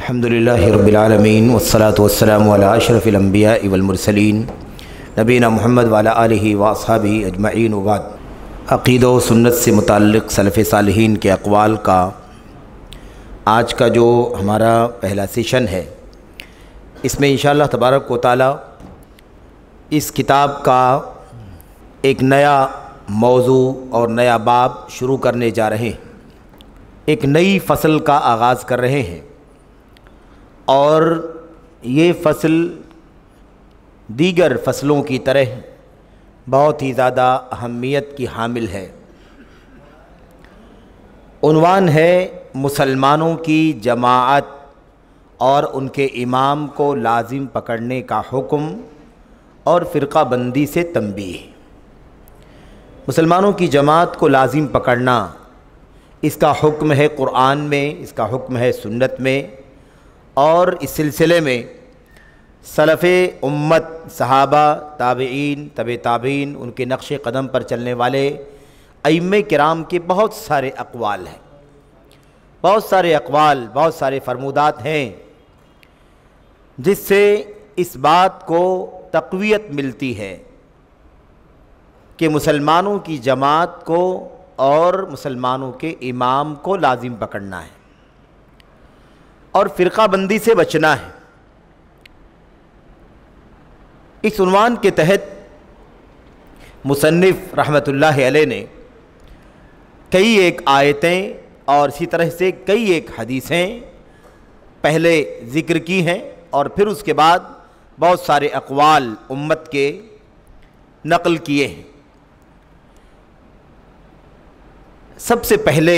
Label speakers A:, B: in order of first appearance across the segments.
A: الحمدللہ رب العالمین والصلاة والسلام علی اشرف الانبیاء والمرسلین نبینا محمد وعلی آلہ واصحابہ اجمعین وبعد۔ عقیدہ و سنت سے متعلق سلف صالحین کے اقوال کا آج کا جو ہمارا پہلا سیشن ہے، اس میں انشاءاللہ تبارک و تعالی اس کتاب کا ایک نیا موضوع اور نیا باب شروع کرنے جا رہے ہیں، ایک نئی فصل کا آغاز کر رہے ہیں، اور یہ فصل دیگر فصلوں کی طرح بہت ہی زیادہ اہمیت کی حامل ہے۔ عنوان ہے مسلمانوں کی جماعت اور ان کے امام کو لازم پکڑنے کا حکم اور فرقہ بندی سے تنبیہ۔ مسلمانوں کی جماعت کو لازم پکڑنا، اس کا حکم ہے قرآن میں، اس کا حکم ہے سنت میں، اور اس سلسلے میں سلف امت، صحابہ، تابعین، تبع تابعین، ان کے نقش قدم پر چلنے والے ائمہ کرام کے بہت سارے اقوال ہیں، بہت سارے اقوال، بہت سارے فرمودات ہیں، جس سے اس بات کو تقویت ملتی ہے کہ مسلمانوں کی جماعت کو اور مسلمانوں کے امام کو لازم پکڑنا ہے اور فرقہ بندی سے بچنا ہے۔ اس عنوان کے تحت مصنف رحمۃ اللہ علیہ نے کئی ایک آیتیں اور اسی طرح سے کئی ایک حدیثیں پہلے ذکر کی ہیں، اور پھر اس کے بعد بہت سارے اقوال امت کے نقل کیے ہیں۔ سب سے پہلے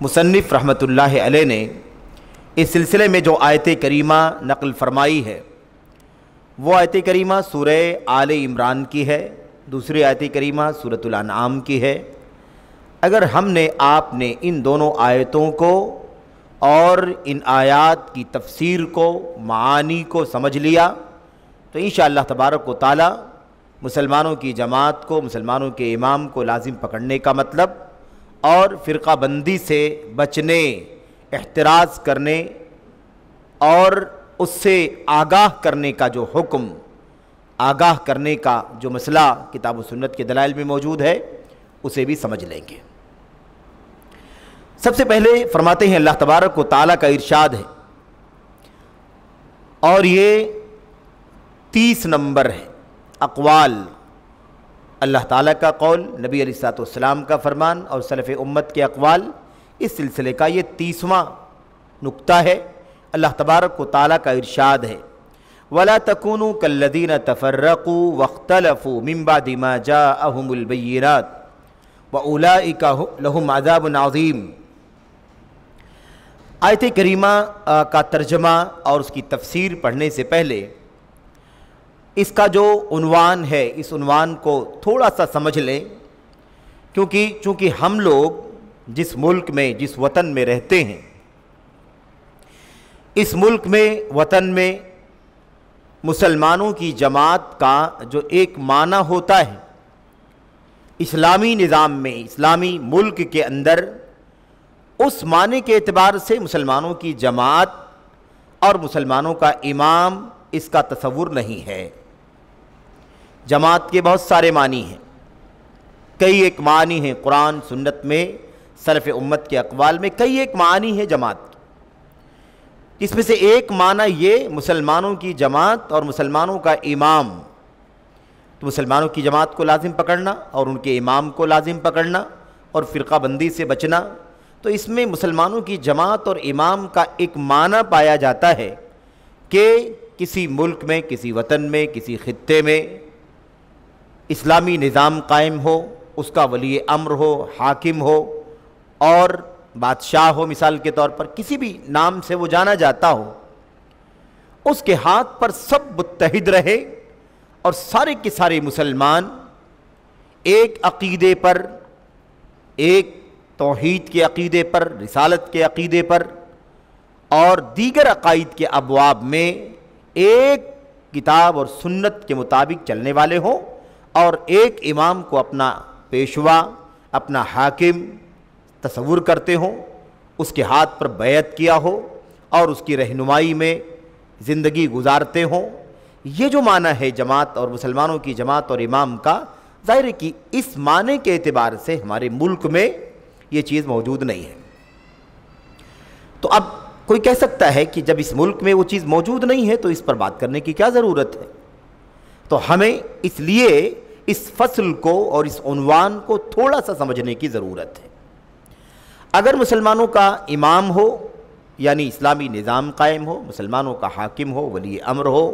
A: مصنف رحمۃ اللہ علیہ نے اس سلسلے میں جو آیت کریمہ نقل فرمائی ہے، وہ آیت کریمہ سورہ آل عمران کی ہے، دوسری آیت کریمہ سورۃ الانعام کی ہے۔ اگر ہم نے آپ نے ان دونوں آیتوں کو اور ان آیات کی تفسیر کو، معانی کو سمجھ لیا تو انشاءاللہ تبارک و تعالی مسلمانوں کی جماعت کو، مسلمانوں کے امام کو لازم پکڑنے کا مطلب اور فرقہ بندی سے بچنے، احتراز کرنے اور اس سے آگاہ کرنے کا جو حکم، آگاہ کرنے کا جو مسئلہ کتاب و سنت کے دلائل میں موجود ہے، اسے بھی سمجھ لیں گے۔ سب سے پہلے فرماتے ہیں اللہ تبارک و تعالیٰ کا ارشاد ہے، اور یہ 30 نمبر ہے اقوال، اللہ تعالیٰ کا قول، نبی علیہ الصلوۃ والسلام کا فرمان اور سلف امت کے اقوال، اس سلسلے کا یہ 30واں نقطہ ہے۔ اللہ تبارک و تعالیٰ کا ارشاد ہے وَلَا تَكُونُوا كَالَّذِينَ تَفَرَّقُوا وَاخْتَلَفُوا مِن بَعْدِ مَا جَاءَهُمُ الْبَيِّنَاتُ وَأُولَٰئِكَ لَهُمْ عَذَابٌ عَظِيمٌ۔ آیت کریمہ کا ترجمہ اور اس کی تفسیر پڑھنے سے پہلے اس کا جو عنوان ہے، اس عنوان کو تھوڑا سا سمجھ لیں، چونکہ ہم لوگ جس ملک میں، جس وطن میں رہتے ہیں، اس ملک میں، وطن میں مسلمانوں کی جماعت کا جو ایک معنی ہوتا ہے، اسلامی نظام میں، اسلامی ملک کے اندر، اس معنی کے اعتبار سے مسلمانوں کی جماعت اور مسلمانوں کا امام، اس کا تصور نہیں ہے۔ جماعت کے بہت سارے معنی ہیں، کئی ایک معنی ہیں قرآن سنت میں، سلف امت کے اقوال میں کئی ایک معنی ہیں جماعت کی۔ اس میں سے ایک معنی یہ مسلمانوں کی جماعت اور مسلمانوں کا امام، تو مسلمانوں کی جماعت کو لازم پکڑنا اور ان کے امام کو لازم پکڑنا اور فرقہ بندی سے بچنا، تو اس میں مسلمانوں کی جماعت اور امام کا ایک معنی پایا جاتا ہے کہ کسی ملک میں، کسی وطن میں، کسی خطے میں اسلامی نظام قائم ہو، اس کا ولی امر ہو، حاکم ہو اور بادشاہ ہو، مثال کے طور پر کسی بھی نام سے وہ جانا جاتا ہو، اس کے ہاتھ پر سب متحد رہے اور سارے کے سارے مسلمان ایک عقیدے پر، ایک توحید کے عقیدے پر، رسالت کے عقیدے پر اور دیگر عقائد کے ابواب میں ایک کتاب اور سنت کے مطابق چلنے والے ہوں، اور ایک امام کو اپنا پیشوا، اپنا حاکم تصور کرتے ہوں، اس کے ہاتھ پر بیعت کیا ہو اور اس کی رہنمائی میں زندگی گزارتے ہوں. یہ جو معنی ہے جماعت اور مسلمانوں کی جماعت اور امام کا، ظاہر ہے کہ اس معنی کے اعتبار سے ہمارے ملک میں یہ چیز موجود نہیں ہے. تو اب کوئی کہہ سکتا ہے کہ جب اس ملک میں وہ چیز موجود نہیں ہے تو اس پر بات کرنے کی کیا ضرورت ہے؟ تو ہمیں اس لیے اس فصل کو اور اس عنوان کو تھوڑا سا سمجھنے کی ضرورت ہے. اگر مسلمانوں کا امام ہو، یعنی اسلامی نظام قائم ہو، مسلمانوں کا حاکم ہو، ولی امر ہو،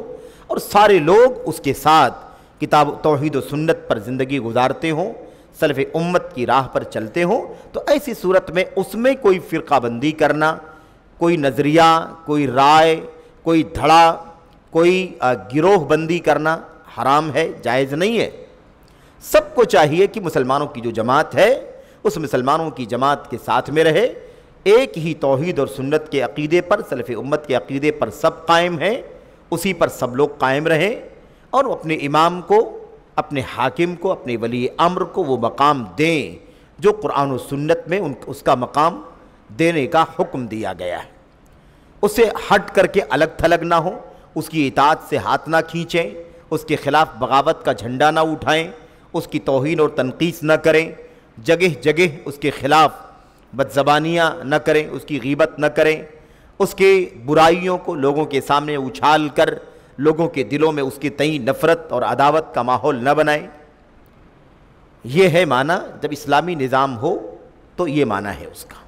A: اور سارے لوگ اس کے ساتھ کتاب توحید و سنت پر زندگی گزارتے ہوں، سلف امت کی راہ پر چلتے ہوں، تو ایسی صورت میں اس میں کوئی فرقہ بندی کرنا، کوئی نظریہ، کوئی رائے، کوئی دھڑا، کوئی گروہ بندی کرنا حرام ہے، جائز نہیں ہے. سب کو چاہیے کہ مسلمانوں کی جو جماعت ہے اس مسلمانوں کی جماعت کے ساتھ میں رہے، ایک ہی توحید اور سنت کے عقیدے پر، سلف امت کے عقیدے پر سب قائم ہیں، اسی پر سب لوگ قائم رہیں، اور اپنے امام کو، اپنے حاکم کو، اپنے ولی امر کو وہ مقام دیں جو قرآن و سنت میں اس کا مقام دینے کا حکم دیا گیا ہے. اسے ہٹ کر کے الگ تھلگ نہ ہو، اس کی اطاعت سے ہاتھ نہ کھینچیں، اس کے خلاف بغاوت کا جھنڈا نہ اٹھائیں، اس کی توہین اور تنقیص نہ کریں، جگہ جگہ اس کے خلاف بدزبانیاں نہ کریں، اس کی غیبت نہ کریں، اس کے برائیوں کو لوگوں کے سامنے اچھال کر لوگوں کے دلوں میں اس کی تئیں نفرت اور عداوت کا ماحول نہ بنائیں. یہ ہے معنی. جب اسلامی نظام ہو تو یہ معنی ہے اس کا.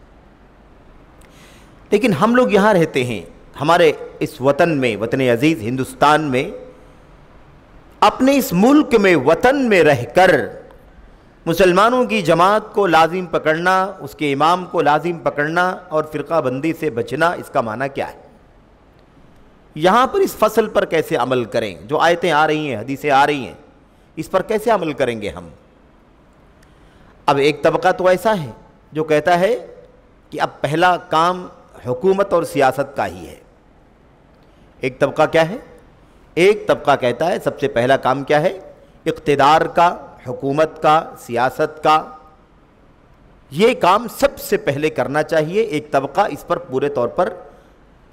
A: لیکن ہم لوگ یہاں رہتے ہیں، ہمارے اس وطن میں، وطن عزیز ہندوستان میں، اپنے اس ملک میں، وطن میں رہ کر مسلمانوں کی جماعت کو لازم پکڑنا، اس کے امام کو لازم پکڑنا اور فرقہ بندی سے بچنا، اس کا معنی کیا ہے؟ یہاں پر اس فصل پر کیسے عمل کریں؟ جو آیتیں آ رہی ہیں، حدیثیں آ رہی ہیں، اس پر کیسے عمل کریں گے ہم؟ اب ایک طبقہ تو ایسا ہے جو کہتا ہے کہ اب پہلا کام حکومت اور سیاست کا ہی ہے. ایک طبقہ کیا ہے؟ ایک طبقہ کہتا ہے سب سے پہلا کام کیا ہے؟ اقتدار کا، حکومت کا، سیاست کا. یہ کام سب سے پہلے کرنا چاہیے. ایک طبقہ اس پر پورے طور پر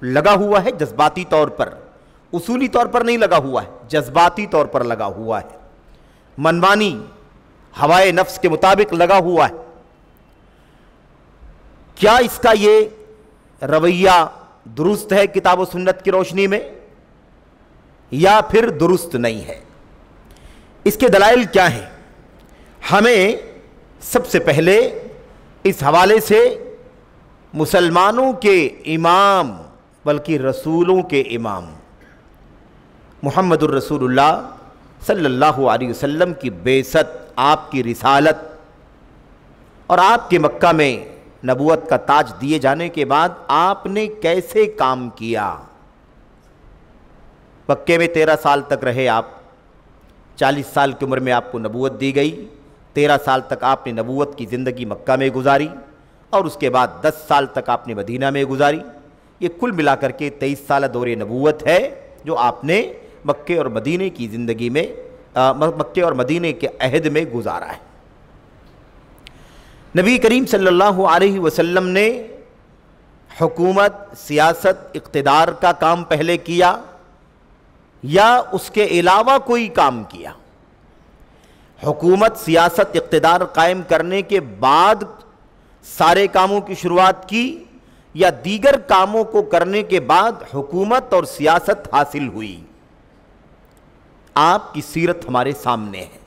A: لگا ہوا ہے، جذباتی طور پر، اصولی طور پر نہیں لگا ہوا ہے، جذباتی طور پر لگا ہوا ہے، منمانی ہوائے نفس کے مطابق لگا ہوا ہے. کیا اس کا یہ رویہ درست ہے کتاب و سنت کی روشنی میں، یا پھر درست نہیں ہے؟ اس کے دلائل کیا ہیں؟ ہمیں سب سے پہلے اس حوالے سے مسلمانوں کے امام، بلکہ رسولوں کے امام محمد الرسول اللہ صلی اللہ علیہ وسلم کی بعثت، آپ کی رسالت اور آپ کے مکہ میں نبوت کا تاج دیے جانے کے بعد آپ نے کیسے کام کیا. مکے میں 13 سال تک رہے آپ، 40 سال کی عمر میں آپ کو نبوت دی گئی، 13 سال تک آپ نے نبوت کی زندگی مکہ میں گزاری، اور اس کے بعد 10 سال تک آپ نے مدینہ میں گزاری. یہ کل ملا کر کے 23 سالہ دور نبوت ہے جو آپ نے مکے اور مدینے کی زندگی میں، مکے اور مدینے کے عہد میں گزارا ہے. نبی کریم صلی اللہ علیہ وسلم نے حکومت، سیاست، اقتدار کا کام پہلے کیا یا اس کے علاوہ کوئی کام کیا؟ حکومت، سیاست، اقتدار قائم کرنے کے بعد سارے کاموں کی شروعات کی، یا دیگر کاموں کو کرنے کے بعد حکومت اور سیاست حاصل ہوئی؟ آپ کی سیرت ہمارے سامنے ہے.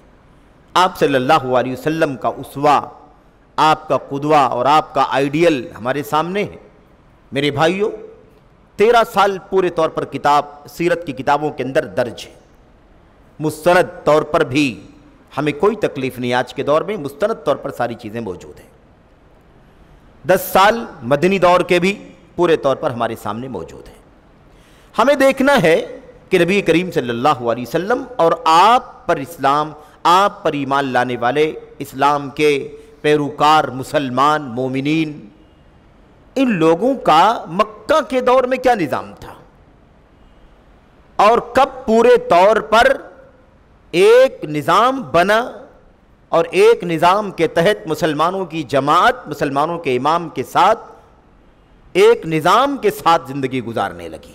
A: آپ صلی اللہ علیہ وسلم کا اسوہ، آپ کا قدوہ اور آپ کا آئیڈیل ہمارے سامنے ہے. میرے بھائیوں، 13 سال پورے طور پر سیرت کی کتابوں کے اندر درج ہے. مستند طور پر بھی ہمیں کوئی تکلیف نہیں، آج کے دور میں مستند طور پر ساری چیزیں موجود ہیں. 10 سال مدنی دور کے بھی پورے طور پر ہمارے سامنے موجود ہیں. ہمیں دیکھنا ہے کہ نبی کریم صلی اللہ علیہ وسلم اور آپ پر اسلام، آپ پر ایمان لانے والے اسلام کے پیروکار مسلمان مومنین، ان لوگوں کا مکہ کے دور میں کیا نظام تھا، اور کب پورے طور پر ایک نظام بنا اور ایک نظام کے تحت مسلمانوں کی جماعت مسلمانوں کے امام کے ساتھ ایک نظام کے ساتھ زندگی گزارنے لگی۔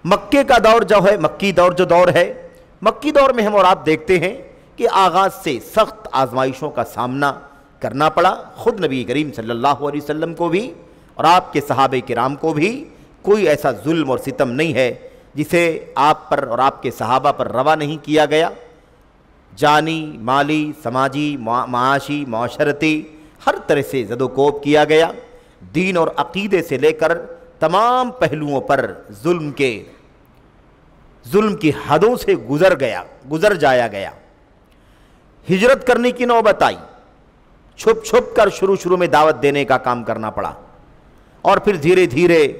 A: مکے کا دور جو ہے، مکی دور ہے، مکی دور میں ہم اور آپ دیکھتے ہیں کہ آغاز سے سخت آزمائشوں کا سامنا کرنا پڑا۔ خود نبی کریم صلی اللہ علیہ وسلم کو بھی اور آپ کے صحابہ کرام کو بھی کوئی ایسا ظلم اور ستم نہیں ہے جسے آپ پر اور آپ کے صحابہ پر روا نہیں کیا گیا۔ جانی، مالی، سماجی، معاشی، معاشرتی ہر طرح سے زد و کوب کیا گیا۔ دین اور عقیدے سے لے کر تمام پہلوؤں پر ظلم کی حدوں سے گزر جایا گیا۔ ہجرت کرنے کی نوبت آئی، چھپ کر شروع میں دعوت دینے کا کام کرنا پڑا، اور پھر دھیرے دھیرے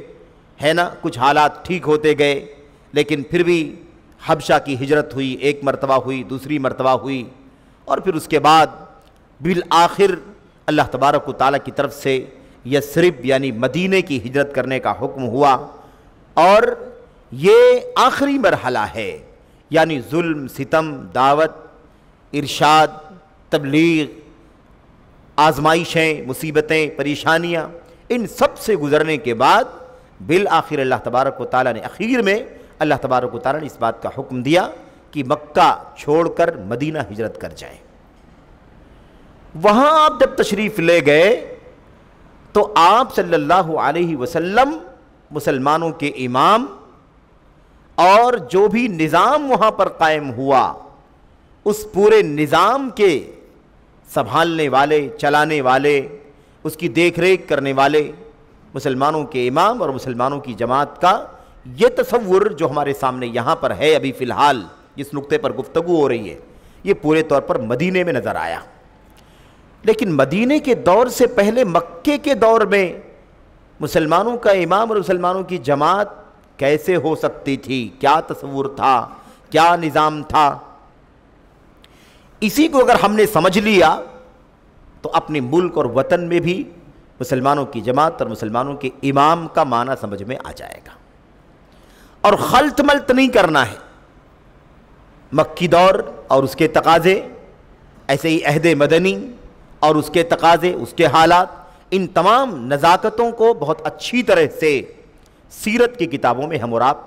A: ہے نا کچھ حالات ٹھیک ہوتے گئے، لیکن پھر بھی حبشہ کی ہجرت ہوئی، ایک مرتبہ ہوئی، دوسری مرتبہ ہوئی، اور پھر اس کے بعد بالآخر اللہ تبارک و تعالیٰ کی طرف سے یثرب یعنی مدینے کی ہجرت کرنے کا حکم ہوا، اور یہ آخری مرحلہ ہے، یعنی ظلم، ستم، دعوت، ارشاد، تبلیغ، آزمائشیں، مصیبتیں، پریشانیاں، ان سب سے گزرنے کے بعد بالآخر اللہ تبارک و تعالیٰ نے اخیر میں اللہ تبارک و تعالیٰ نے اس بات کا حکم دیا کہ مکہ چھوڑ کر مدینہ ہجرت کر جائیں۔ وہاں آپ جب تشریف لے گئے تو آپ صلی اللہ علیہ وسلم مسلمانوں کے امام، اور جو بھی نظام وہاں پر قائم ہوا اس پورے نظام کے سنبھالنے والے، چلانے والے، اس کی دیکھ ریکھ کرنے والے مسلمانوں کے امام اور مسلمانوں کی جماعت کا یہ تصور جو ہمارے سامنے یہاں پر ہے ابھی فی الحال جس نقطے پر گفتگو ہو رہی ہے، یہ پورے طور پر مدینے میں نظر آیا۔ لیکن مدینے کے دور سے پہلے مکے کے دور میں مسلمانوں کا امام اور مسلمانوں کی جماعت کیسے ہو سکتی تھی؟ کیا تصور تھا؟ کیا نظام تھا؟ اسی کو اگر ہم نے سمجھ لیا تو اپنے ملک اور وطن میں بھی مسلمانوں کی جماعت اور مسلمانوں کے امام کا معنی سمجھ میں آ جائے گا، اور خلط ملط نہیں کرنا ہے۔ مکی دور اور اس کے تقاضے، ایسے ہی عہد مدنی اور اس کے تقاضے، اس کے حالات، ان تمام نزاکتوں کو بہت اچھی طرح سے سیرت کی کتابوں میں ہم اور آپ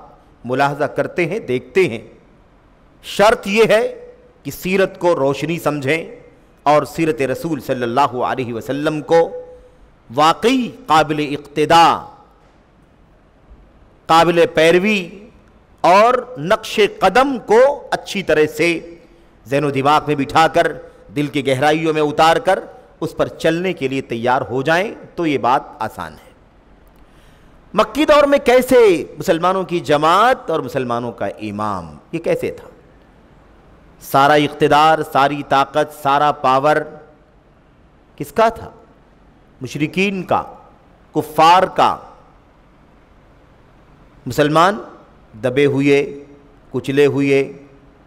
A: ملاحظہ کرتے ہیں، دیکھتے ہیں۔ شرط یہ ہے کہ سیرت کو روشنی سمجھیں اور سیرت رسول صلی اللہ علیہ وسلم کو واقعی قابل اقتداء، قابل پیروی اور نقش قدم کو اچھی طرح سے ذہن و دماغ میں بٹھا کر، دل کی گہرائیوں میں اتار کر اس پر چلنے کے لیے تیار ہو جائیں تو یہ بات آسان ہے۔ مکی دور میں کیسے مسلمانوں کی جماعت اور مسلمانوں کا امام، یہ کیسے تھا؟ سارا اقتدار، ساری طاقت، سارا پاور کس کا تھا؟ مشرکین کا، کفار کا۔ مسلمان دبے ہوئے، کچلے ہوئے،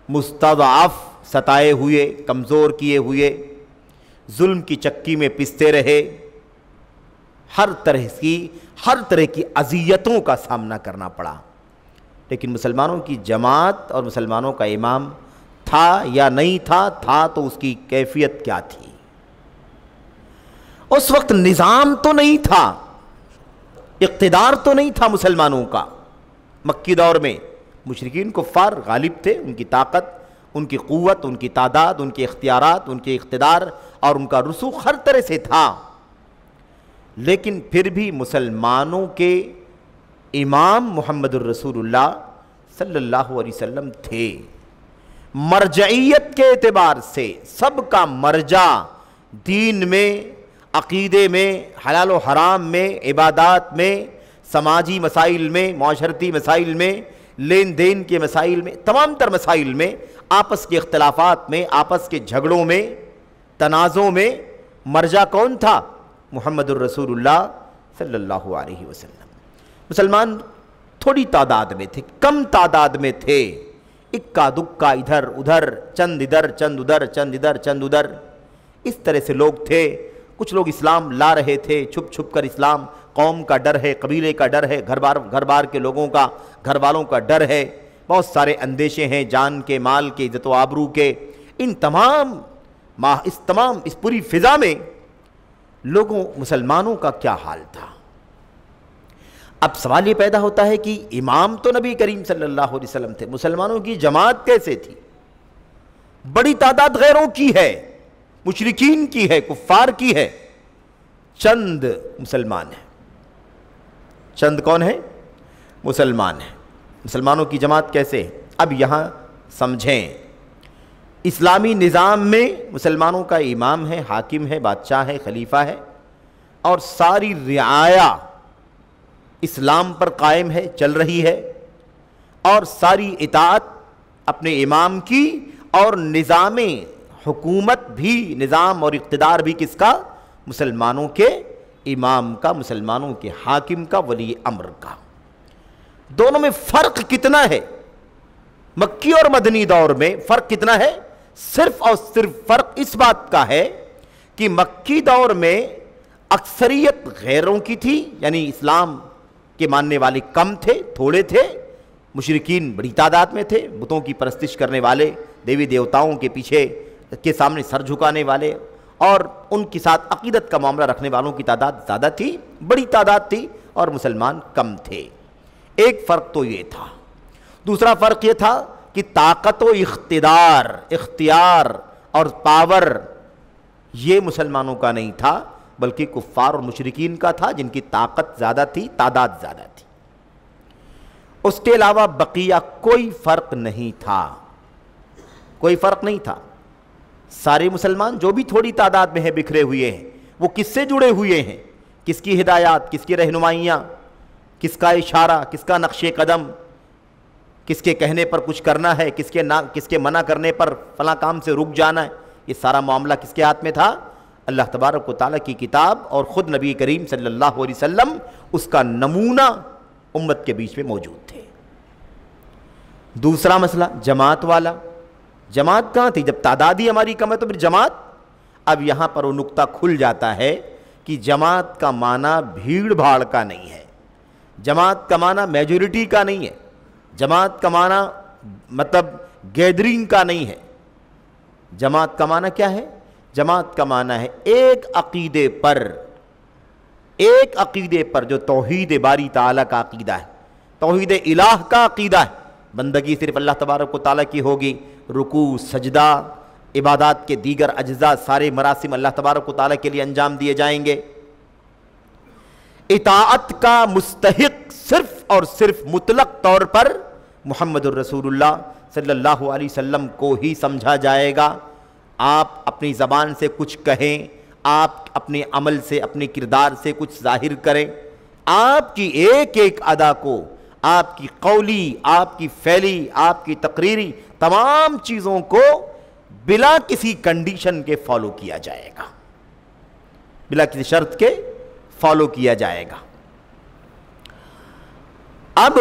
A: مستضعف، ستائے ہوئے، کمزور کیے ہوئے، ظلم کی چکی میں پستے رہے، ہر طرح کی اذیتوں کا سامنا کرنا پڑا۔ لیکن مسلمانوں کی جماعت اور مسلمانوں کا امام تھا یا نہیں تھا تو اس کی کیفیت کیا تھی؟ اس وقت نظام تو نہیں تھا، اقتدار تو نہیں تھا مسلمانوں کا۔ مکی دور میں مشرکین کفار غالب تھے، ان کی طاقت، ان کی قوت، ان کی تعداد، ان کے اختیارات، ان کے اقتدار اور ان کا رسوخ ہر طرح سے تھا۔ لیکن پھر بھی مسلمانوں کے امام محمد الرسول اللہ صلی اللہ علیہ وسلم تھے۔ مرجعیت کے اعتبار سے سب کا مرجع دین میں، عقیدے میں، حلال و حرام میں، عبادات میں، سماجی مسائل میں، معاشرتی مسائل میں، لین دین کے مسائل میں، تمام تر مسائل میں، آپس کے اختلافات میں، آپس کے جھگڑوں میں، تنازعوں میں مرجع کون تھا؟ محمد الرسول اللہ صلی اللہ علیہ وسلم۔ مسلمان تھوڑی تعداد میں تھے، کم تعداد میں تھے، اکا دکا ادھر ادھر، چند ادھر چند ادھر، چند ادھر چند ادھر، اس طرح سے لوگ تھے۔ کچھ لوگ اسلام لا رہے تھے چھپ چھپ کر، اسلام قوم کا ڈر ہے، قبیلے کا ڈر ہے، گھر بار کے لوگوں کا، گھر والوں کا ڈر ہے، بہت سارے اندیشے ہیں جان کے، مال کے، عزت و آبرو کے۔ اس پوری فضا میں مسلمانوں کا کیا حال تھا؟ اب سوال یہ پیدا ہوتا ہے کہ امام تو نبی کریم صلی اللہ علیہ وسلم تھے، مسلمانوں کی جماعت کیسے تھی؟ بڑی تعداد غیروں کی ہے، مشرکین کی ہے، کفار کی ہے، چند مسلمان ہیں۔ چند کون ہیں؟ مسلمان ہیں۔ مسلمانوں کی جماعت کیسے ہے؟ اب یہاں سمجھیں، اسلامی نظام میں مسلمانوں کا امام ہے، حاکم ہے، بادشاہ ہے، خلیفہ ہے، اور ساری رعایا اسلام پر قائم ہے، چل رہی ہے، اور ساری اطاعت اپنے امام کی، اور نظام حکومت بھی، نظام اور اقتدار بھی کس کا؟ مسلمانوں کے امام کا، مسلمانوں کے حاکم کا، ولی امر کا۔ دونوں میں فرق کتنا ہے؟ مکی اور مدنی دور میں فرق کتنا ہے؟ صرف اور صرف فرق اس بات کا ہے کہ مکی دور میں اکثریت غیروں کی تھی، یعنی اسلام کے ماننے والے کم تھے، تھوڑے تھے، مشرکین بڑی تعداد میں تھے، بتوں کی پرستش کرنے والے، دیوی دیوتاؤں کے پیچھے کے سامنے سر جھکانے والے، اور ان کے ساتھ عقیدت کا معاملہ رکھنے والوں کی تعداد زیادہ تھی، بڑی تعداد تھی، اور مسلمان کم تھے۔ ایک فرق تو یہ تھا۔ دوسرا فرق یہ تھا کہ طاقت و اقتدار، اختیار اور پاور یہ مسلمانوں کا نہیں تھا، بلکہ کفار اور مشرکین کا تھا، جن کی طاقت زیادہ تھی، تعداد زیادہ تھی۔ اس کے علاوہ بقیہ کوئی فرق نہیں تھا، کوئی فرق نہیں تھا۔ سارے مسلمان جو بھی تھوڑی تعداد میں ہیں، بکھرے ہوئے ہیں، وہ کس سے جڑے ہوئے ہیں؟ کس کی ہدایات، کس کی رہنمائیاں، کس کا اشارہ، کس کا نقش قدم، کس کے کہنے پر کچھ کرنا ہے، کس کے منع کرنے پر فلاں کام سے رک جانا ہے، یہ سارا معاملہ کس کے ہاتھ میں تھا؟ اللہ تبارک و تعالیٰ کی کتاب اور خود نبی کریم صلی اللہ علیہ وسلم اس کا نمونہ امت کے بیچ میں موجود تھے۔ دوسرا مسئلہ جماعت والا، جماعت کہاں تھی؟ جب تعداد ہی ہماری کم ہے تو پھر جماعت؟ اب یہاں پر وہ نقطہ کھل جاتا ہے کہ جماعت کا معنی بھیڑ بھاڑ کا نہیں ہے، جماعت کا معنی میجورٹی کا نہیں ہے، جماعت کا معنی مطلب گیدرنگ کا نہیں ہے۔ جماعت کا معنی کیا ہے؟ جماعت کا معنی ہے ایک عقیدے پر جو توحید باری تعالیٰ کا عقیدہ ہے، توحید الہ کا عقیدہ ہے، بندگی صرف اللہ تبارک و تعالیٰ کی ہوگی، رکوع، سجدہ، عبادات کے دیگر اجزاء، سارے مراسم اللہ تبارک و تعالیٰ کے لیے انجام دیے جائیں گے۔ اطاعت کا مستحق صرف اور صرف مطلق طور پر محمد الرسول اللہ صلی اللہ علیہ وسلم کو ہی سمجھا جائے گا۔ آپ اپنی زبان سے کچھ کہیں، آپ اپنے عمل سے، اپنے کردار سے کچھ ظاہر کریں، آپ کی ایک ایک ادا کو، آپ کی قولی، آپ کی فعلی، آپ کی تقریری تمام چیزوں کو بلا کسی کنڈیشن کے فالو کیا جائے گا، بلا کسی شرط کے فالو کیا جائے گا۔ اب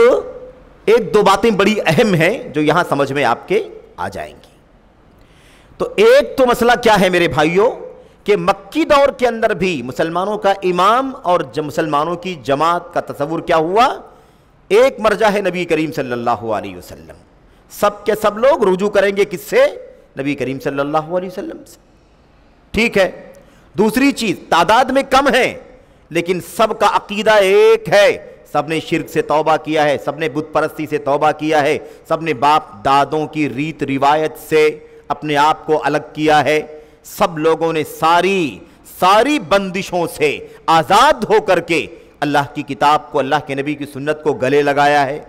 A: ایک دو باتیں بڑی اہم ہیں جو یہاں سمجھ میں آپ کے آ جائیں گی۔ تو ایک تو مسئلہ کیا ہے میرے بھائیوں کہ مکی دور کے اندر بھی مسلمانوں کا امام اور مسلمانوں کی جماعت کا تصور کیا ہوا؟ ایک مرجع ہے نبی کریم صلی اللہ علیہ وسلم، سب کے سب لوگ رجوع کریں گے کس سے؟ نبی کریم صلی اللہ علیہ وسلم سے۔ ٹھیک ہے، دوسری چیز تعداد میں کم ہیں لیکن سب کا عقیدہ ایک ہے، سب نے شرک سے توبہ کیا ہے، سب نے بت پرستی سے توبہ کیا ہے، سب نے باپ دادوں کی ریت روایت سے اپنے آپ کو الگ کیا ہے، سب لوگوں نے ساری بندشوں سے آزاد ہو کر کے اللہ کی کتاب کو، اللہ کے نبی کی سنت کو گلے لگایا ہے۔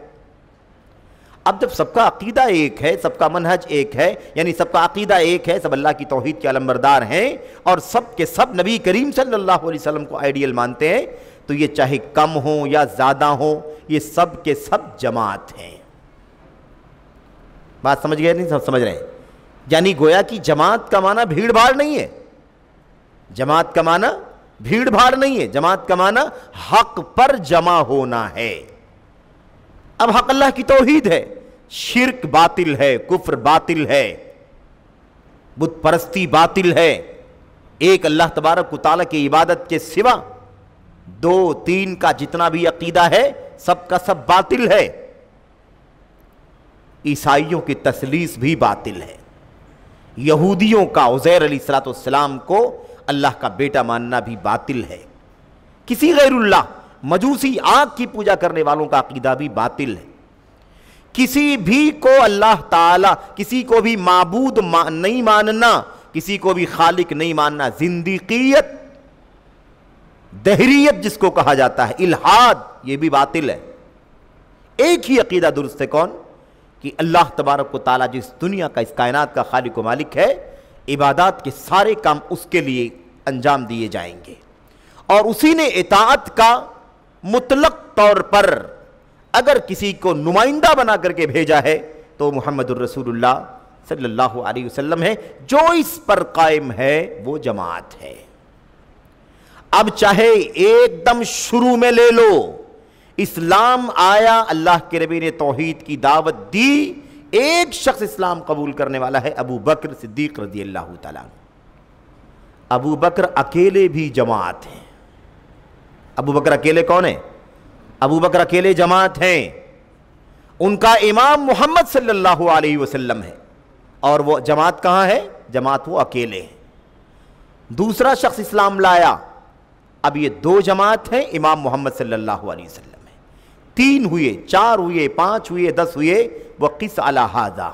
A: اب جب سب کا عقیدہ ایک ہے، سب کا منہج ایک ہے، یعنی سب کا عقیدہ ایک ہے، سب اللہ کی توحید کے علمبردار ہیں اور سب کے سب نبی کریم صلی اللہ علیہ وسلم کو آئیڈیل مانتے ہیں، تو یہ چاہے کم ہوں یا زیادہ ہوں، یہ سب کے سب جماعت ہیں۔ بات سمجھ گئے؟ نہیں سمجھ رہے ہیں؟ یعنی گویا کہ جماعت کا معنی بھیڑ بھاڑ نہیں ہے، جماعت کا معنی بھیڑ بھاڑ نہیں ہے، جماعت کا معنی حق پر جمع ہونا ہے۔ اب حق اللہ کی توحید ہے، شرک باطل ہے، کفر باطل ہے، بت پرستی باطل ہے، ایک اللہ تبارک و تعالیٰ کی عبادت کے سوا دو تین کا جتنا بھی عقیدہ ہے سب کا سب باطل ہے۔ عیسائیوں کی تثلیث بھی باطل ہے، یہودیوں کا عزیر علیہ السلام کو اللہ کا بیٹا ماننا بھی باطل ہے، کسی غیر اللہ مجوسی آگ کی پوجا کرنے والوں کا عقیدہ بھی باطل ہے. کسی بھی کو اللہ تعالی، کسی کو بھی معبود نہیں ماننا، کسی کو بھی خالق نہیں ماننا، زندیقیت، دہریت جس کو کہا جاتا ہے، الحاد، یہ بھی باطل ہے. ایک ہی عقیدہ درست ہے، کون؟ کہ اللہ تبارک و تعالیٰ جس دنیا کا، اس کائنات کا خالق و مالک ہے، عبادات کے سارے کام اس کے لیے انجام دیے جائیں گے، اور اسی نے اطاعت کا مطلق طور پر اگر کسی کو نمائندہ بنا کر کے بھیجا ہے تو محمد الرسول اللہ صلی اللہ علیہ وسلم ہے. جو اس پر قائم ہے وہ جماعت ہے. اب چاہے ایک دم شروع میں لے لو، اسلام آیا، اللہ کے نبی نے توحید کی دعوت دی، ایک شخص اسلام قبول کرنے والا ہے، ابو بکر صدیق رضی اللہ تعالیٰ. ابو بکر اکیلے بھی جماعت ہیں. ابو بکر اکیلے کون ہیں؟ ابو بکر اکیلے جماعت ہیں. ان کا امام محمد صلی اللہ علیہ وسلم ہے، اور وہ جماعت کہاں ہے؟ جماعت وہ اکیلے ہیں. دوسرا شخص اسلام لایا، اب یہ دو جماعت ہیں، امام محمد صلی اللہ علیہ وسلم ہے. 3 ہوئے، 4 ہوئے، 5 ہوئے، 10 ہوئے، وقس علی ھذا.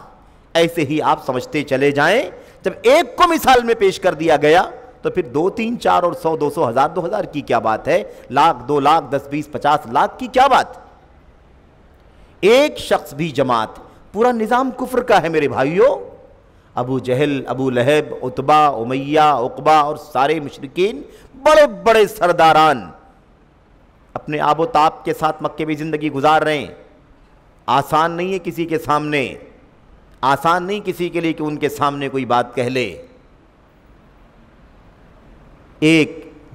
A: ایسے ہی آپ سمجھتے چلے جائیں. جب ایک کو مثال میں پیش کر دیا گیا تو پھر 2 3 4 اور 100 200 1000 2000 کی کیا بات ہے؟ لاکھ 2 لاکھ 10 20 50 لاکھ کی کیا بات؟ ایک شخص بھی جماعت. پورا نظام کفر کا ہے میرے بھائیوں. ابو جہل، ابو لہب، عتبہ، امیہ، عقبہ اور سارے مشرکین، بڑے بڑے سرداران اپنے آب و تاب کے ساتھ مکے میں زندگی گزار رہے ہیں. آسان نہیں ہے کسی کے سامنے، آسان نہیں کسی کے لیے کہ ان کے سامنے کوئی بات کہہ لے. 1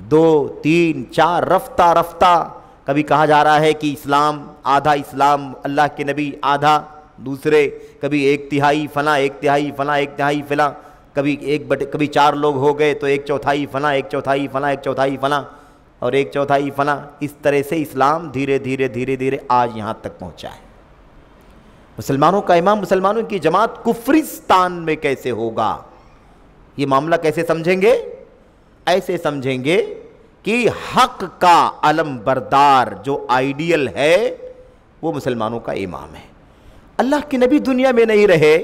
A: 2 3 4 رفتہ رفتہ کبھی کہا جا رہا ہے کہ اسلام آدھا، اسلام اللہ کے نبی آدھا، دوسرے کبھی 1/3 فلاں، 1/3 فلاں، 1/3 فلاں، کبھی 4 لوگ ہو گئے تو 1/4 فلاں، 1/4 فلاں، 1/4 فلاں اور 1/4 فلاں. اس طرح سے اسلام دھیرے دھیرے دھیرے دھیرے آج یہاں تک پہنچا ہے. مسلمانوں کا امام، مسلمانوں کی جماعت کفرستان میں کیسے ہوگا؟ یہ معاملہ کیسے سمجھیں گے؟ ایسے سمجھیں گے کہ حق کا علم بردار جو آئیڈیل ہے وہ مسلمانوں کا امام ہے. اللہ کے نبی دنیا میں نہیں رہے،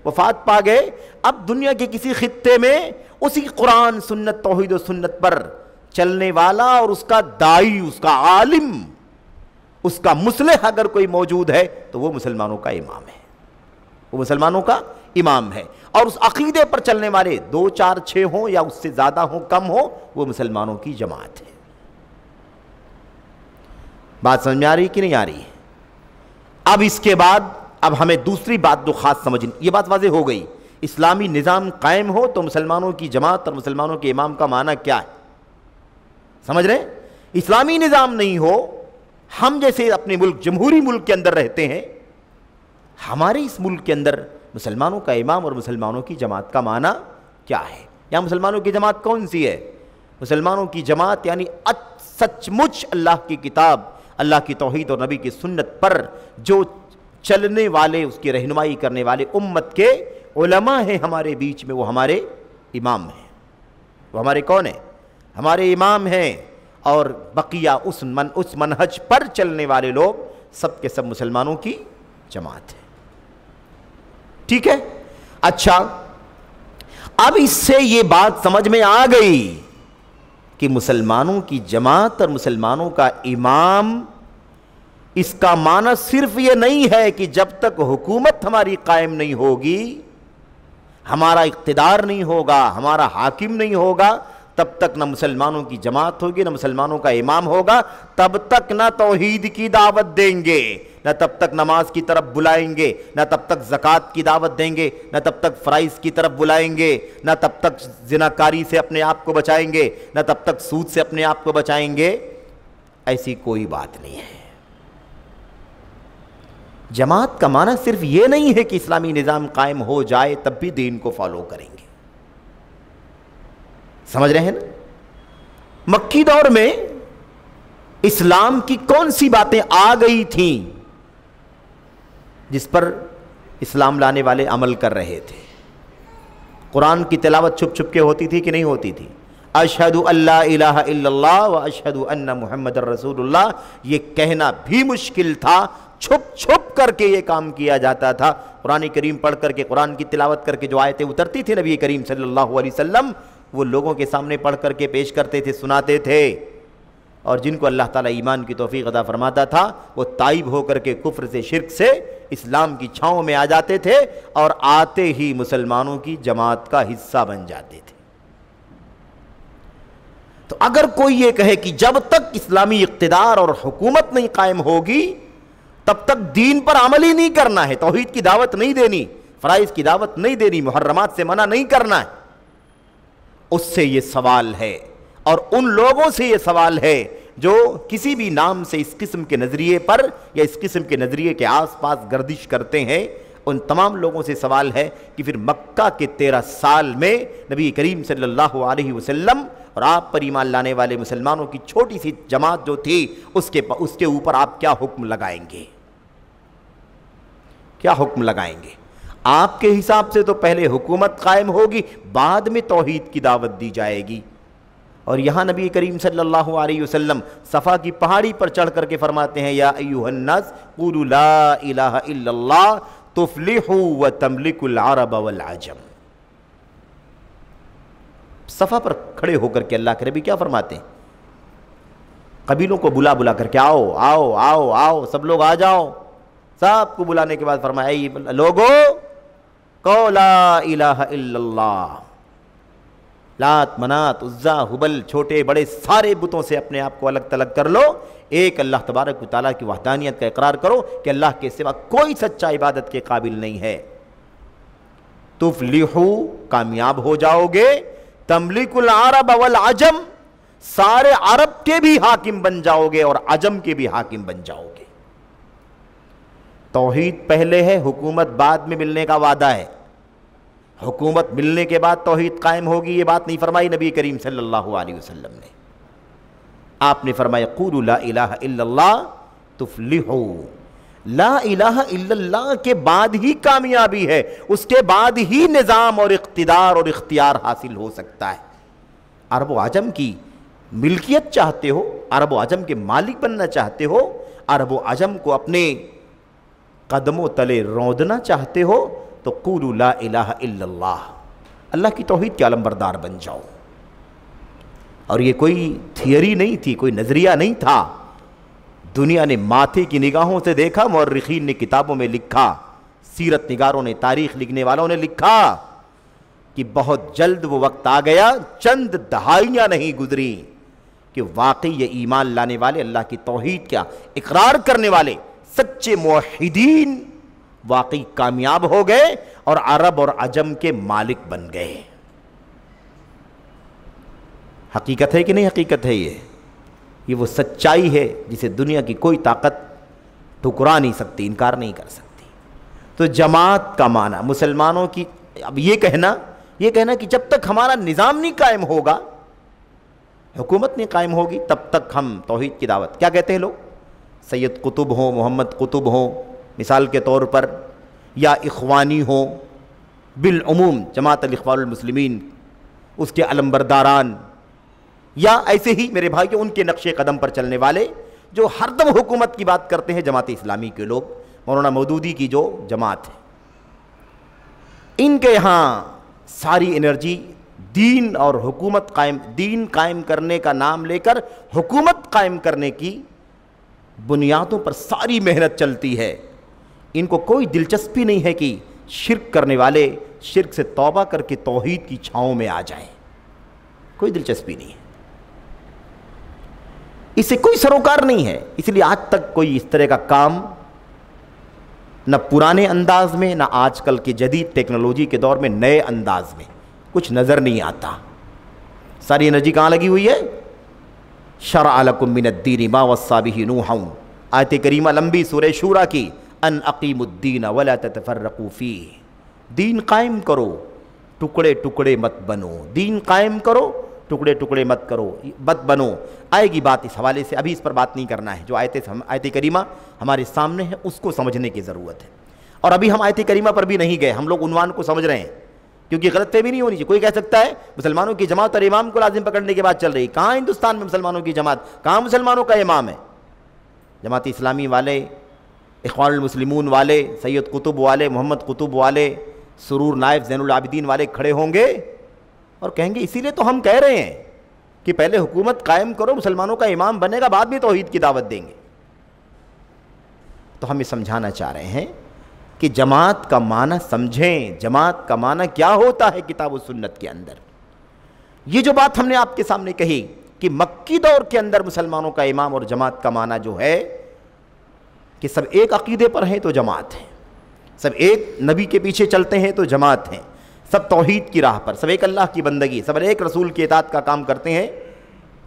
A: وفات پا گئے. اب دنیا کے کسی خطے میں اسی قرآن، سنت، توحید و سنت پر چلنے والا اور اس کا داعی، اس کا عالم، اس کا مصلح اگر کوئی موجود ہے تو وہ مسلمانوں کا امام ہے. وہ مسلمانوں کا امام ہے. اور اس عقیدے پر چلنے والے 2 4 6 ہوں یا اس سے زیادہ ہوں، کم ہوں، وہ مسلمانوں کی جماعت ہے. بات سمجھ میں آ رہی کہ نہیں آ رہی ہے؟ اب اس کے بعد اب ہمیں دوسری بات جو خاص سمجھنی، یہ بات واضح ہو گئی. اسلامی نظام قائم ہو تو مسلمانوں کی جماعت اور مسلمانوں کے امام کا معنی کیا ہے؟ سمجھ رہے ہیں؟ اسلامی نظام نہیں ہو، ہم جیسے اپنے ملک، جمہوری ملک کے اندر رہتے ہیں، ہمارے اس ملک کے اندر مسلمانوں کا امام اور مسلمانوں کی جماعت کا معنی کیا ہے؟ یا مسلمانوں کی جماعت کون سی ہے؟ مسلمانوں کی جماعت یعنی سچ مچ اللہ کی کتاب، اللہ کی توحید اور نبی کی سنت پر جو چلنے والے، اس کی رہنمائی کرنے والے امت کے علماء ہیں ہمارے بیچ میں، وہ ہمارے امام ہیں. وہ ہمارے کون ہیں؟ ہمارے امام ہیں. اور بقیہ اس منہج پر چلنے والے لوگ سب کے سب مسلمانوں کی جماعت ہے. ٹھیک ہے؟ اچھا، اب اس سے یہ بات سمجھ میں آ گئی کہ مسلمانوں کی جماعت اور مسلمانوں کا امام، اس کا معنی صرف یہ نہیں ہے کہ جب تک حکومت ہماری قائم نہیں ہوگی، ہمارا اقتدار نہیں ہوگا، ہمارا حاکم نہیں ہوگا، تب تک نہ مسلمانوں کی جماعت ہوگی، نہ مسلمانوں کا امام ہوگا، تب تک نہ توحید کی دعوت دیں گے، نہ تب تک نماز کی طرف بلائیں گے، نہ تب تک زکوٰۃ کی دعوت دیں گے، نہ تب تک فرائض کی طرف بلائیں گے، نہ تب تک زناکاری سے اپنے آپ کو بچائیں گے، نہ تب تک سود سے اپنے آپ کو بچائیں گے. ایسی کوئی بات نہیں ہے. جماعت کا معنی صرف یہ نہیں ہے کہ اسلامی نظام قائم ہو جائے تب بھی دین کو فالو کریں گے. سمجھ رہے ہیں نا؟ مکی دور میں اسلام کی کون سی باتیں آ گئی تھیں جس پر اسلام لانے والے عمل کر رہے تھے؟ قرآن کی تلاوت چھپ چھپ کے ہوتی تھی کہ نہیں ہوتی تھی؟ اشہدو اللہ الہ الا اللہ و اشہدو ان محمد الرسول اللہ، یہ کہنا بھی مشکل تھا، چھپ چھپ کر کے یہ کام کیا جاتا تھا۔ قرآن کریم پڑھ کر کے، قرآن کی تلاوت کر کے جو آیتیں اترتی تھی نبی کریم صلی اللہ علیہ وسلم، وہ لوگوں کے سامنے پڑھ کر کے پیش کرتے تھے، سناتے تھے، اور جن کو اللہ تعالیٰ ایمان کی توفیق عطا فرماتا تھا وہ تائب ہو کر کے کفر سے، شرک سے اسلام کی چھاؤں میں آ جاتے تھے، اور آتے ہی مسلمانوں کی جماعت کا حصہ بن جاتے تھے۔ تو اگر کوئی یہ کہے کہ جب تک اسلامی اقتدار اور حکومت نہیں قائم ہوگی تب تک دین پر عمل ہی نہیں کرنا ہے، توحید کی دعوت نہیں دینی، فرائض کی دعوت نہیں دینی، محرمات سے منع نہیں کرنا ہے، اس سے یہ سوال ہے، اور ان لوگوں سے یہ سوال ہے جو کسی بھی نام سے اس قسم کے نظریے پر یا اس قسم کے نظریے کے آس پاس گردش کرتے ہیں، ان تمام لوگوں سے سوال ہے کہ پھر مکہ کے 13 سال میں نبی کریم صلی اللہ علیہ وسلم اور آپ پر ایمان لانے والے مسلمانوں کی چھوٹی سی جماعت جو تھی اس کے اوپر آپ کیا حکم لگائیں گے؟ کیا حکم لگائیں گے؟ آپ کے حساب سے تو پہلے حکومت قائم ہوگی، بعد میں توحید کی دعوت دی جائے گی، اور یہاں نبی کریم صلی اللہ علیہ وسلم صفا کی پہاڑی پر چڑھ کر کے فرماتے ہیں یا ایھا الناس قولوا لا الہ الا اللہ تفلحوا وتملکوا العرب والعجم۔ صفا پر کھڑے ہو کر کے اللہ کے نبی کیا فرماتے ہیں؟ قبیلوں کو بلا بلا کر کے آؤ آؤ آؤ آؤ، سب لوگ آ جاؤ، سب کو بلانے کے بعد فرمایا اے لوگو قولوا لا الہ الا اللہ، لات منات عزا ہبل چھوٹے بڑے سارے بتوں سے اپنے آپ کو الگ تلگ کر لو، ایک اللہ تبارک و تعالیٰ کی وحدانیت کا اقرار کرو کہ اللہ کے سوا کوئی سچا عبادت کے قابل نہیں ہے، تفلحو کامیاب ہو جاؤ گے، تملک العرب والعجم سارے عرب کے بھی حاکم بن جاؤ گے اور عجم کے بھی حاکم بن جاؤ گے۔ توحید پہلے ہے، حکومت بعد میں ملنے کا وعدہ ہے، حکومت ملنے کے بعد توحید قائم ہوگی، یہ بات نہیں فرمائی نبی کریم صلی اللہ علیہ وسلم نے، آپ نے فرمایا قولوا لا الہ الا اللہ تفلحوا، لا الہ الا اللہ کے بعد ہی کامیابی ہے، اس کے بعد ہی نظام اور اقتدار اور اختیار حاصل ہو سکتا ہے۔ عرب و عجم کی ملکیت چاہتے ہو، عرب و عجم کے مالک بننا چاہتے ہو، عرب و عجم کو اپنے قدموں تلے روندنا چاہتے ہو تو قولوا لا الہ الا اللہ، اللہ کی توحید کے علمبردار بن جاؤ۔ اور یہ کوئی تھیوری نہیں تھی، کوئی نظریہ نہیں تھا، دنیا نے ماتھے کی نگاہوں سے دیکھا، مورخین نے کتابوں میں لکھا، سیرت نگاروں نے، تاریخ لکھنے والوں نے لکھا کہ بہت جلد وہ وقت آ گیا، چند دہائیاں نہیں گزری کہ واقعی یہ ایمان لانے والے، اللہ کی توحید کا اقرار کرنے والے سچے موحدین واقعی کامیاب ہو گئے اور عرب اور عجم کے مالک بن گئے۔ حقیقت ہے کہ نہیں حقیقت ہے؟ یہ وہ سچائی ہے جسے دنیا کی کوئی طاقت ٹھکرا نہیں سکتی، انکار نہیں کر سکتی۔ تو جماعت کا معنی مسلمانوں کی، اب یہ کہنا کہ جب تک ہمارا نظام نہیں قائم ہوگا، حکومت نہیں قائم ہوگی، تب تک ہم توحید کی دعوت، کیا کہتے ہیں لوگ؟ سید قطب ہوں، محمد قطب ہوں مثال کے طور پر، یا اخوانی ہوں، بالعموم جماعت الاخوان المسلمین اس کے علمبرداران، یا ایسے ہی میرے بھائی ان کے نقش قدم پر چلنے والے جو ہر دم حکومت کی بات کرتے ہیں، جماعت اسلامی کے لوگ، مولانا مودودی کی جو جماعت ہے، ان کے یہاں ساری انرجی دین اور حکومت دین قائم کرنے کا نام لے کر حکومت قائم کرنے کی بنیادوں پر ساری محنت چلتی ہے۔ ان کو کوئی دلچسپی نہیں ہے کہ شرک کرنے والے شرک سے توبہ کر کے توحید کی چھاؤں میں آ جائیں، کوئی دلچسپی نہیں ہے، اس سے کوئی سروکار نہیں ہے۔ اس لیے آج تک کوئی اس طرح کا کام نہ پرانے انداز میں، نہ آج کل کے جدید ٹیکنالوجی کے دور میں نئے انداز میں کچھ نظر نہیں آتا۔ ساری انرجی کہاں لگی ہوئی ہے؟ شرع لکم من الدین ما وصی بہ نوحا، آیت کریمہ لمبی سورہ شورى کی، ان اقیموا الدین ولا تتفرقوا فیہ، دین قائم کرو، ٹکڑے ٹکڑے مت بنو، دین قائم کرو، ٹکڑے ٹکڑے مت بنو۔ آئے گی بات اس حوالے سے، ابھی اس پر بات نہیں کرنا ہے، جو آیت کریمہ ہمارے سامنے ہے اس کو سمجھنے کی ضرورت ہے، اور ابھی ہم آیت کریمہ پر بھی نہیں گئے، ہم لوگ عنوان کو سمجھ رہے ہیں کیونکہ غلط فہمی نہیں ہونی چاہیے. کوئی کہہ سکتا ہے مسلمانوں کی جماعت اور امام کو لازم پکڑنے کے بعد چل رہی. کہاں ہندوستان میں مسلمانوں کی جماعت؟ کہاں مسلمانوں کا امام ہے؟ جماعت اسلامی والے، اخوان المسلمون والے، سید قطب والے، محمد قطب والے، سرور نائب زین العابدین والے کھڑے ہوں گے اور کہیں گے اسی لیے تو ہم کہہ رہے ہیں کہ پہلے حکومت قائم کرو، مسلمانوں کا امام بنے گا، بعد میں توحید کی دعوت دیں گے. تو ہم یہ سمجھانا چاہ رہے ہیں کہ جماعت کا معنی سمجھیں. جماعت کا معنی کیا ہوتا ہے کتاب و سنت کے اندر. یہ جو بات ہم نے آپ کے سامنے کہی کہ مکی دور کے اندر مسلمانوں کا امام اور جماعت کا معنی جو ہے کہ سب ایک عقیدے پر ہیں تو جماعت ہے، سب ایک نبی کے پیچھے چلتے ہیں تو جماعت ہیں، سب توحید کی راہ پر، سب ایک اللہ کی بندگی، سب ایک رسول کی اطاعت کا کام کرتے ہیں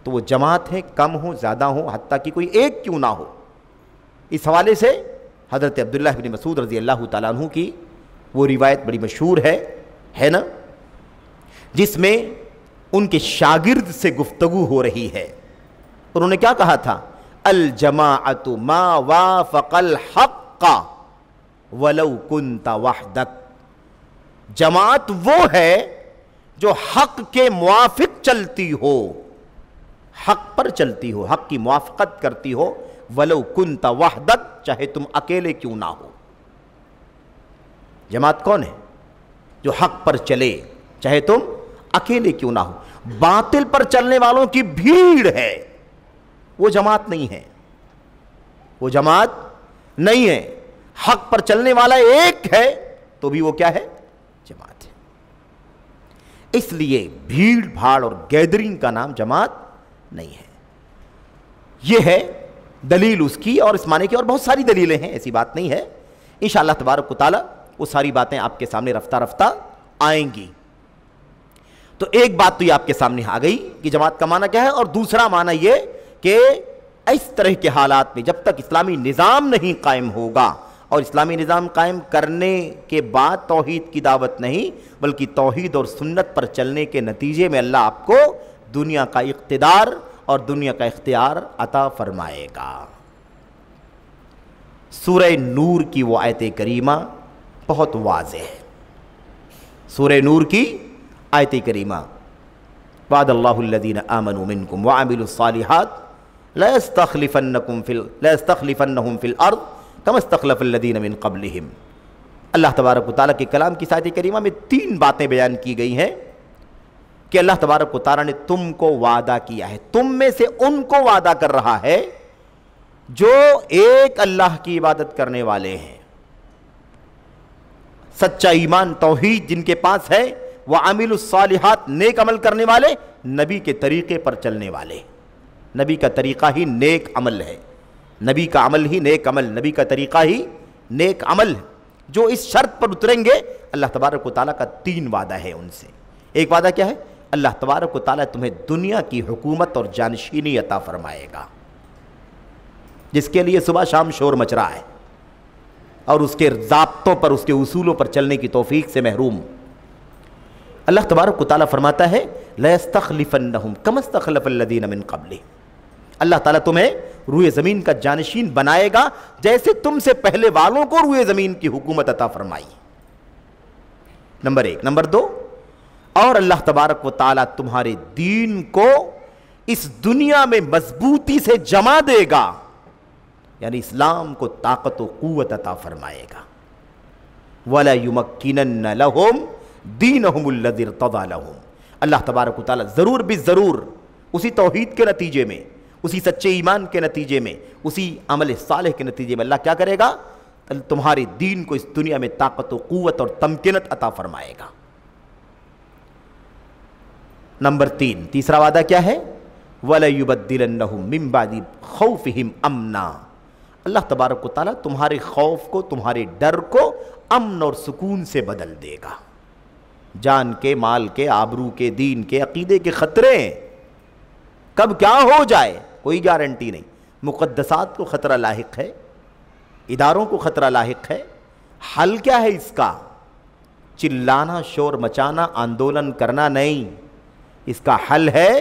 A: تو وہ جماعت ہے. کم ہو زیادہ ہو، حتیٰ کہ کوئی ایک کیوں نہ ہو. اس حوالے سے حضرت عبداللہ بن مسعود رضی اللہ تعالیٰ عنہ کی وہ روایت بڑی مشہور ہے نا، جس میں ان کے شاگرد سے گفتگو ہو رہی ہے. انہوں نے کیا کہا تھا؟ الجماعت ما وافق الحق ولو کنت وحدک. جماعت وہ ہے جو حق کے موافق چلتی ہو، حق پر چلتی ہو، حق کی موافقت کرتی ہو، ولو کنت وحدک، چاہے تم اکیلے کیوں نہ ہو. جماعت کون ہے؟ جو حق پر چلے چاہے تم اکیلے کیوں نہ ہو. باطل پر چلنے والوں کی بھیڑ ہے، وہ جماعت نہیں ہے، وہ جماعت نہیں ہے. حق پر چلنے والا ایک ہے تو بھی وہ کیا ہے؟ جماعت ہے. اس لیے بھیڑ بھاڑ اور گیدرنگ کا نام جماعت نہیں ہے. یہ ہے دلیل اس کی، اور اس معنی کی اور بہت ساری دلیلیں ہیں، ایسی بات نہیں ہے. انشاءاللہ تبارک و تعالی وہ ساری باتیں آپ کے سامنے رفتہ رفتہ آئیں گی. تو ایک بات تو یہ آپ کے سامنے آ گئی کہ جماعت کا معنی کیا ہے، اور دوسرا معنی یہ کہ اس طرح کے حالات میں جب تک اسلامی نظام نہیں قائم ہوگا، اور اسلامی نظام قائم کرنے کے بعد توحید کی دعوت نہیں بلکہ توحید اور سنت پر چلنے کے نتیجے میں اللہ آپ کو دنیا کا اقتدار اور دنیا کا اختیار عطا فرمائے گا. سورہ نور کی وہ آیت کریمہ بہت واضح ہے. سورہ نور کی آیت کریمہ، وعد اللہ الذین آمنوا منکم وعملوا الصالحات لَيَسْتَخْلِفَنَّهُمْ فِي الْأَرْضِ كَمَا اسْتَخْلَفَ الَّذِينَ مِنْ قَبْلِهِمْ. اللہ تبارک و تعالیٰ کے کلام کی آیت کریمہ میں 3 باتیں بیان کی گئی ہیں کہ اللہ تبارک و تعالیٰ نے تم کو وعدہ کیا ہے، تم میں سے ان کو وعدہ کر رہا ہے جو ایک اللہ کی عبادت کرنے والے ہیں، سچا ایمان توحید جن کے پاس ہے، وَعَمِلُوا الصَّالِحَاتِ نیک عمل کرنے والے، نبی کے طریقے پر چلنے والے. نبی کا طریقہ ہی نیک عمل ہے، نبی کا عمل ہی نیک عمل، نبی کا طریقہ ہی نیک عمل ہے. جو اس شرط پر اتریں گے اللہ تبارک و تعالیٰ کا 3 وعدہ ہے ان سے. ایک وعدہ کیا ہے؟ اللہ تبارک و تعالیٰ تمہیں دنیا کی حکومت اور جانشینی عطا فرمائے گا، جس کے لیے صبح شام شور مچ رہا ہے اور اس کے ضابطوں پر، اس کے اصولوں پر چلنے کی توفیق سے محروم. اللہ تبارک و تعالیٰ فرماتا ہے لَيَسْتَخْلِفَنَّهُمْ كَمَا اسْتَخْلَفَ الَّذِينَ مِنْ قَبْلِهِمْ. اللہ تعالیٰ تمہیں روئے زمین کا جانشین بنائے گا جیسے تم سے پہلے والوں کو روئے زمین کی حکومت عطا فرمائی. نمبر 1. نمبر 2، اور اللہ تبارک و تعالیٰ تمہارے دین کو اس دنیا میں مضبوطی سے جما دے گا، یعنی اسلام کو طاقت و قوت عطا فرمائے گا. وَلَا يُمَكِّنَنَّ لَهُمْ دِينَهُمُ الَّذِي ارْتَضَىٰ لَهُمْ. اللہ تبارک و تعالیٰ ضرور بھی ضرور اسی توحید کے نتیجے میں، اسی سچے ایمان کے نتیجے میں، اسی عمل صالح کے نتیجے میں اللہ کیا کرے گا؟ تمہارے دین کو اس دنیا میں طاقت و قوت اور تمکنت عطا فرمائے گا. نمبر 3، تیسرا وعدہ کیا ہے؟ وَلَيُبَدِّلَنَّهُمْ مِنْ بَعْدِ خَوْفِهِمْ أَمْنًا. اللہ تبارک و تعالیٰ تمہارے خوف کو، تمہارے ڈر کو امن اور سکون سے بدل دے گا. جان کے، مال کے، آبرو کے، دین کے، عقیدے کے خطرے کب کیا ہو جائے کوئی گارنٹی نہیں. مقدسات کو خطرہ لاحق ہے، اداروں کو خطرہ لاحق ہے. حل کیا ہے اس کا؟ چلانا، شور مچانا، آندولن کرنا نہیں. اس کا حل ہے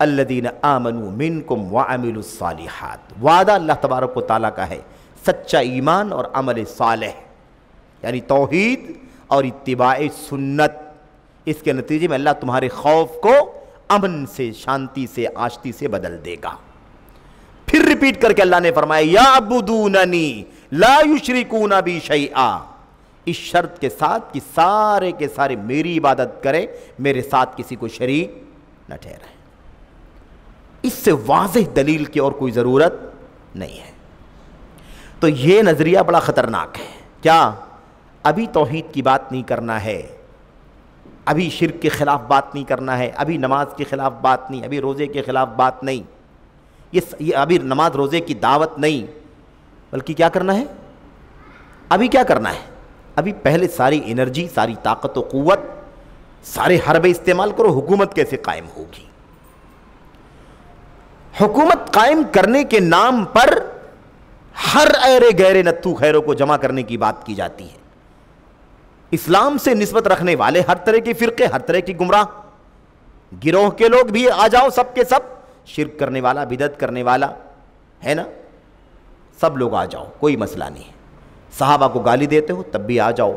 A: الذین آمنوا منکم وعملوا الصالحات. وعدہ اللہ تبارک و تعالیٰ کا ہے سچا ایمان اور عمل صالح، یعنی توحید اور اتباع سنت، اس کے نتیجے میں اللہ تمہارے خوف کو امن سے، شانتی سے، آشتی سے بدل دے گا۔ پھر ریپیٹ کر کے اللہ نے فرمایا یعبدوننی لا یشرکون بی شیئا، اس شرط کے ساتھ کہ سارے کے سارے میری عبادت کریں، میرے ساتھ کسی کو شریک نہ ٹھہرائیں۔ اس سے واضح دلیل کی اور کوئی ضرورت نہیں ہے۔ تو یہ نظریہ بڑا خطرناک ہے۔ کیا ابھی توحید کی بات نہیں کرنا ہے، ابھی شرک کے خلاف بات نہیں کرنا ہے، ابھی نماز کے خلاف بات نہیں، ابھی روزے کے خلاف بات نہیں، یہ ابھی نماز روزے کی دعوت نہیں، بلکہ کیا کرنا ہے؟ ابھی کیا کرنا ہے؟ ابھی پہلے ساری انرجی، ساری طاقت و قوت، سارے حربے استعمال کرو، حکومت کیسے قائم ہوگی۔ حکومت قائم کرنے کے نام پر ہر ایرے گہرے نتھو خیروں کو جمع کرنے کی بات کی جاتی ہے۔ اسلام سے نسبت رکھنے والے ہر طرح کے فرقے، ہر طرح کی گمراہ گروہ کے لوگ بھی آ جاؤ، سب کے سب، شرک کرنے والا، بدعت کرنے والا ہے نا، سب لوگ آ جاؤ، کوئی مسئلہ نہیں ہے۔ صحابہ کو گالی دیتے ہو تب بھی آ جاؤ،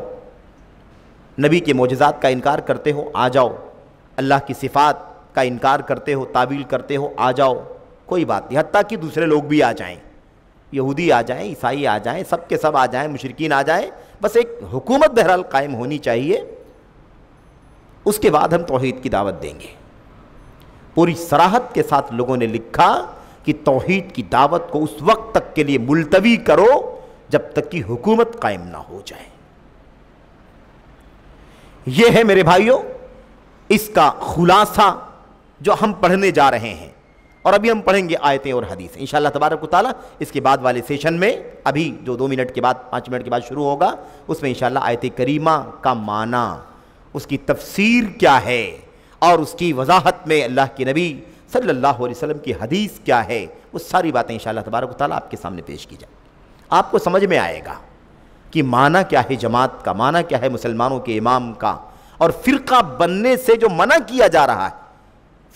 A: نبی کے معجزات کا انکار کرتے ہو آ جاؤ، اللہ کی صفات کا انکار کرتے ہو، تعویل کرتے ہو آ جاؤ، کوئی بات نہیں، حتیٰ کہ دوسرے لوگ بھی آ جائیں، یہودی آ جائیں، عیسائی آ جائیں، سب کے سب آ جائیں، مشرکین آ جائیں، بس ایک حکومت بہرحال قائم ہونی چاہیے۔ اس کے بعد ہم توحید کی دعوت دیں گے۔ پوری صراحت کے ساتھ لوگوں نے لکھا کہ توحید کی دعوت کو اس وقت تک کے لیے ملتوی کرو جب تک کہ حکومت قائم نہ ہو جائے۔ یہ ہے میرے بھائیوں اس کا خلاصہ جو ہم پڑھنے جا رہے ہیں، اور ابھی ہم پڑھیں گے آیتیں اور حدیثیں انشاءاللہ تبارک و تعالیٰ۔ اس کے بعد والے سیشن میں، ابھی جو 2 منٹ کے بعد 5 منٹ کے بعد شروع ہوگا، اس میں انشاءاللہ آیت کریمہ کا معنی، اس کی تفسیر کیا ہے، اور اس کی وضاحت میں اللہ کے نبی صلی اللہ علیہ وسلم کی حدیث کیا ہے، وہ ساری باتیں انشاءاللہ تبارک و تعالیٰ آپ کے سامنے پیش کی جائیں۔ آپ کو سمجھ میں آئے گا کہ معنی کیا ہے جماعت کا، معنی کیا ہے مسلمانوں کے امام کا، اور فرقہ بننے سے جو منع کیا جا رہا ہے،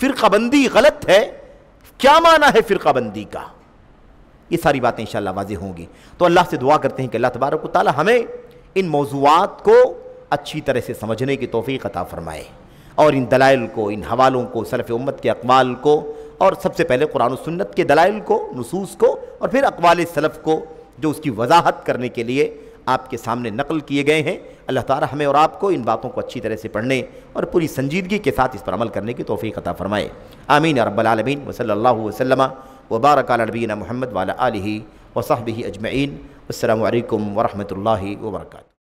A: فرقہ بندی غلط ہے، کیا معنی ہے فرقہ بندی کا، یہ ساری باتیں انشاءاللہ واضح ہوں گی۔ تو اللہ سے دعا کرتے ہیں کہ اللہ تبارک و تعالیٰ ہمیں ان موضوعات کو اچھی طرح سے سمجھنے کی توفیق عطا فرمائے، اور ان دلائل کو، ان حوالوں کو، سلف امت کے اقوال کو، اور سب سے پہلے قرآن و سنت کے دلائل کو، نصوص کو، اور پھر اقوال سلف کو جو اس کی وضاحت کرنے کے لیے آپ کے سامنے نقل کیے گئے ہیں، اللہ تعالیٰ ہمیں اور آپ کو ان باتوں کو اچھی طرح سے پڑھنے اور پوری سنجیدگی کے ساتھ اس پر عمل کرنے کی توفیق عطا فرمائے۔ آمین یا رب العالمین، وصلی اللہ وسلم وبارک علی نبینا محمد وعلی آلہ وصحبہ اجمعین۔ السلام علیکم ورحمۃ اللہ وبرکاتہ۔